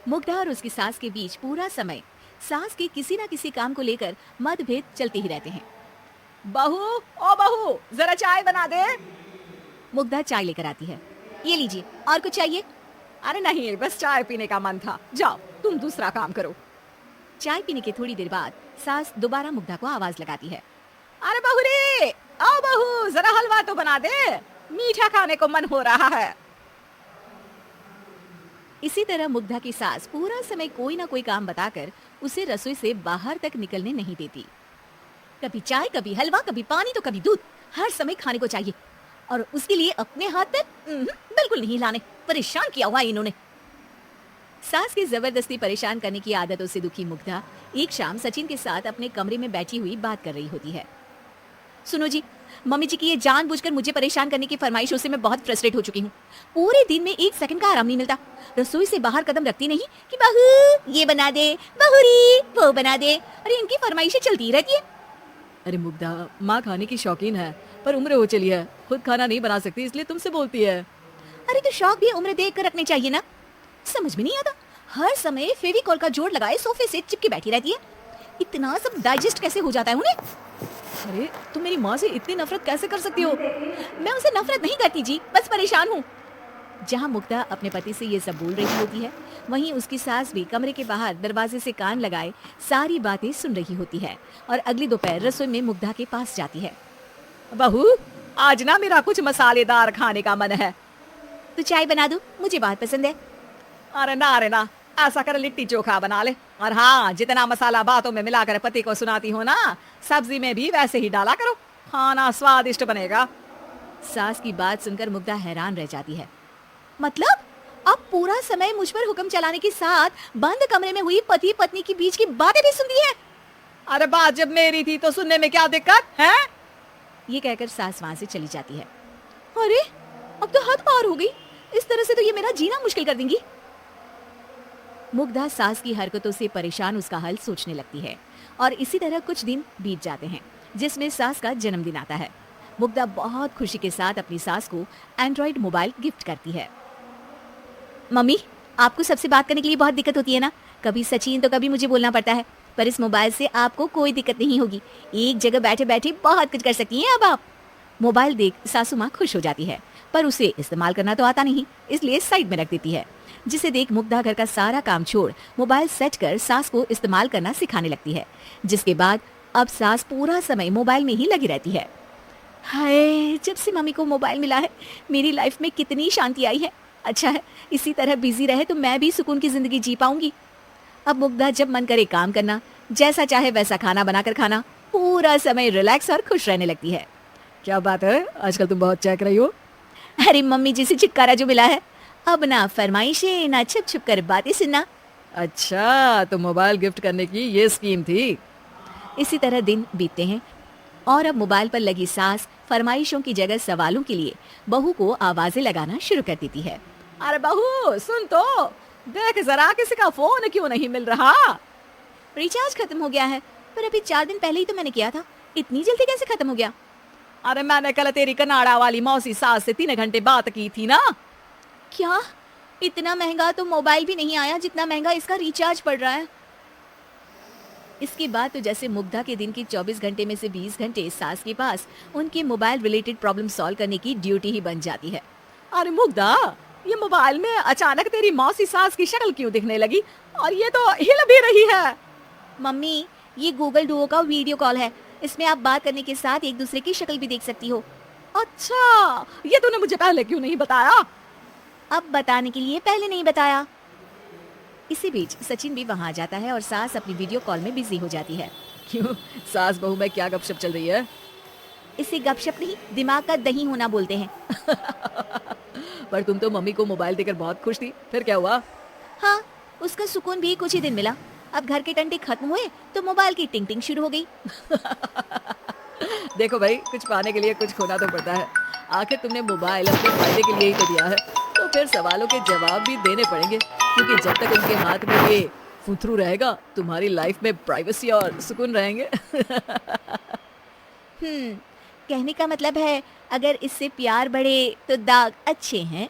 मुग्धा और उसकी सास के बीच पूरा समय सास के किसी ना किसी काम को लेकर मतभेद चलते ही रहते हैं। बहू, ओ बहू, जरा चाय बना दे। मुग्धा चाय लेकर आती है। ये लीजिए, और कुछ चाहिए? अरे नहीं, बस चाय पीने का मन था। जाओ तुम दूसरा काम करो। चाय पीने के थोड़ी देर बाद सास दोबारा मुग्धा को आवाज लगाती है। अरे बहू रे, आओ बहू, जरा हलवा तो बना दे, मीठा खाने को मन हो रहा है। इसी तरह मुग्धा की सास पूरा समय कोई ना कोई काम बताकर उसे रसोई से बाहर तक निकलने नहीं देती। कभी चाय, कभी हलवा, कभी पानी तो कभी दूध, हर समय खाने को चाहिए। और उसके लिए अपने हाथ पे बिल्कुल नहीं हिलाने। परेशान किया हुआ है इन्होंने। सास की जबरदस्ती परेशान करने की आदतों से दुखी मुग्धा एक शाम सचिन के साथ अपने कमरे में बैठी हुई बात कर रही होती है। सुनो जी, मम्मी जी की ये जानबूझकर मुझे परेशान करने की फरमाइशों से मैं बहुत फ्रस्ट्रेट हो चुकी हूँ। पूरे दिन में एक सेकंड का आराम नहीं मिलता। रसोई से बाहर कदम रखती नहीं कि बहू ये बना दे, बहुरी वो बना दे। अरे इनकी फरमाइशें चलती ही रहती है। अरे मुग्धा, माँ खाने की शौकीन है, पर उम्र हो चली है, खुद खाना नहीं बना सकती, इसलिए तुमसे बोलती है। अरे तो शौक भी उम्र देख कर रखने चाहिए ना। समझ में नहीं आता, हर समय फेविकॉल का जोड़ लगाए सोफे से चिपकी बैठी रहती है। इतना सब डाइजेस्ट कैसे हो जाता है उन्हें? अरे तुम मेरी माँ से इतनी नफरत कैसे कर सकती हो? मैं उनसे नफरत नहीं करती जी, बस परेशान हूँ। जहाँ मुग्धा अपने पति से ये सब बोल रही होती है, वहीं उसकी सास भी कमरे के बाहर दरवाजे से कान लगाए सारी बातें सुन रही होती है और अगली दोपहर रसोई में मुग्धा के पास जाती है। बहू, आज ना मेरा कुछ मसालेदार खाने का मन है। तो चाय बना दो, मुझे बहुत पसंद है। अरे ना, ऐसा कर लिट्टी चोखा बना ले। और हाँ, जितना मसाला बातों में मिलाकर पति को सुनाती हो ना, सब्जी में भी वैसे ही डाला करो, खाना स्वादिष्ट बनेगा। सास की बात सुनकर मुग्धा हैरान रह जाती है। मतलब अब पूरा समय मुझ पर हुक्म चलाने के साथ बंद कमरे में हुई पति पत्नी के बीच की बातें भी सुनती है। अरे बात जब मेरी थी तो सुनने में क्या दिक्कत है? ये कहकर सास वहां से चली जाती है। अरे अब तो हद पार हो गई, इस तरह से तो ये मेरा जीना मुश्किल कर देंगी। मुग्धा सास की हरकतों से परेशान उसका हल सोचने लगती है और इसी तरह कुछ दिन बीत जाते हैं, जिसमें सास का जन्मदिन आता है। मुग्धा बहुत खुशी के साथ अपनी सास को एंड्रॉइड मोबाइल गिफ्ट करती है। मम्मी, आपको सबसे बात करने के लिए बहुत दिक्कत होती है ना, कभी सचिन तो कभी मुझे बोलना पड़ता है, पर इस मोबाइल से आपको कोई दिक्कत नहीं होगी। एक जगह बैठे बैठे बहुत कुछ कर सकती हैं अब आप। मोबाइल देख सासू माँ खुश हो जाती है, पर उसे इस्तेमाल करना तो आता नहीं, इसलिए साइड में रख देती है। जिसे देख मुग्धा घर का सारा काम छोड़ मोबाइल सेट कर सास को इस्तेमाल करना सिखाने लगती है, जिसके बाद अब सास पूरा समय मोबाइल में ही लगी रहती है। हाय, जब से मम्मी को मोबाइल मिला है मेरी लाइफ में कितनी शांति आई है। अच्छा है, इसी तरह बिजी रहे तो मैं भी सुकून की जिंदगी जी पाऊंगी। अब मुग्धा जब मन करे काम करना, जैसा चाहे वैसा खाना बनाकर खाना, पूरा समय रिलैक्स और खुश रहने लगती है। क्या बात है, आजकल तुम बहुत चहक रही हो। अरे मम्मी जी से छुटकारा जो मिला है, अब ना फरमाइशें ना छुप छुप कर बातें सुनना। अच्छा, तो मोबाइल गिफ्ट करने की ये स्कीम थी। इसी तरह दिन बीतते हैं और अब मोबाइल पर लगी सास फरमाइशों की जगह सवालों के लिए बहू को आवाजें लगाना शुरू कर देती है। अरे बहू सुन तो, देख जरा किसी का फोन क्यों नहीं मिल रहा? रिचार्ज खत्म हो गया है, पर अभी 4 दिन पहले ही तो मैंने किया था, इतनी जल्दी कैसे खत्म हो गया? अरे मैंने कल तेरी कनाडा वाली मौसी सास से 3 घंटे बात की थी ना। क्या? इतना महंगा तो मोबाइल भी नहीं आया जितना महंगा इसका रिचार्ज पड़ रहा है। इसके बाद तो जैसे मुग्धा के दिन की 24 घंटे में से 20 घंटे सास के पास उनके मोबाइल रिलेटेड प्रॉब्लम सॉल्व करने की ड्यूटी ही बन जाती है। अरे मुग्धा, ये मोबाइल में अचानक तेरी मौसी सास की शक्ल क्यों दिखने लगी? और ये तो हिल भी रही है। मम्मी, ये गूगल डुओ का वीडियो कॉल है, इसमें आप बात करने के साथ एक दूसरे की शक्ल भी देख सकती हो। अच्छा, ये तूने मुझे पहले क्यों नहीं बताया? अब बताने के लिए पहले नहीं बताया। इसी बीच सचिन भी वहां आ जाता है और सास अपनी वीडियो कॉल में बिजी हो जाती है। क्यों, सास बहू में क्या गपशप चल रही है? इसे गपशप नहीं, दिमाग का दही होना बोलते हैं। पर तुम तो मम्मी को मोबाइल देकर बहुत खुश थी, फिर क्या हुआ? हाँ, उसका सुकून भी कुछ ही दिन मिला। अब घर के टंटे खत्म हुए तो मोबाइल की टिंग टिंग शुरू हो गई। देखो भाई, कुछ पाने के लिए कुछ खोना तो पड़ता है। आखिर तुमने मोबाइल अपने फायदे के लिए ही तो दिया है, तो फिर सवालों के जवाब भी देने पड़ेंगे, क्योंकि जब तक उनके हाथ में ये फुथरू रहेगा, तुम्हारी लाइफ में प्राइवेसी और सुकून रहेंगे। कहने का मतलब है अगर इससे प्यार बढ़े तो दाग अच्छे हैं।